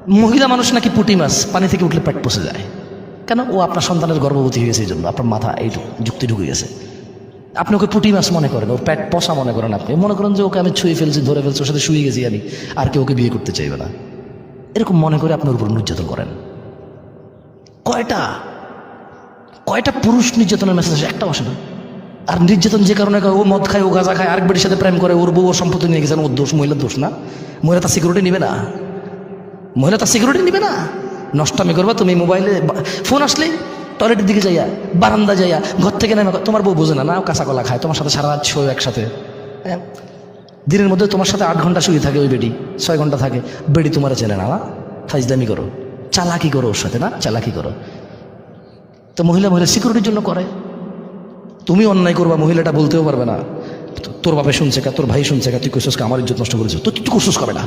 মহিলা মানুষ নাকি পুঁটি মাছ, পানি থেকে উঠলে পেট পচে যায়। কেন? ও আপনার সন্তানের গর্ভবতী হয়েছে, এই জন্য আপনার মাথা এই যুক্তি ঢুকে গেছে। আপনি ওকে পুঁটি মাছ মনে করেন, ওর পেট পচা মনে করেন। আপনি মনে করেন যে ওকে আমি ছুঁয়ে ফেলছি, ধরে ফেলছি, ওর সাথে শুয়ে গেছি আমি, আর কেউ ওকে বিয়ে করতে চাইবে না, এরকম মনে করে আপনার উপর নির্যাতন করেন। কয়টা কয়টা পুরুষ নির্যাতনের মেসেজ আসে? একটাও আসে না। আর নির্যাতন যে কারণে, ও মদ খায়, ও গাঁজা খায়, আরেক বেটির সাথে প্রেম করে, ওর বউ ওর সম্পত্তি নিয়ে গেছেন, ওর দোষ, মহিলার দোষ না? মহিলা তার সিকিউরিটি নিবে না? মহিলা তার সিকিউরিটি নিবে না? নষ্টামি করবা তুমি। মোবাইলে ফোন আসলেই টয়লেটের দিকে যাইয়া, বারান্দা যাইয়া, ঘর থেকে নেমে, তোমার বউ বোঝে না, না কাঁচা কলা খায়, তোমার সাথে সারা রাত শোয় একসাথে। হ্যাঁ, দিনের মধ্যে তোমার সাথে 8 ঘন্টা শুয়ে থাকে ওই বেটি, 6 ঘন্টা থাকে। বেটি তোমার চেনে না, ফাইজদামি করো, চালাকি করো ওর সাথে, না চালাকি করো। তো মহিলা সিকিউরিটির জন্য করে। তুমি অন্যায় করবা, মহিলাটা বলতেও পারবে না, তোর বাপে শুনছে কা, তোর ভাই শুনছে কা, তুই কইছস কা, আমার ইজ্জত নষ্ট করেছিস, তো তুই করছিস কবে না?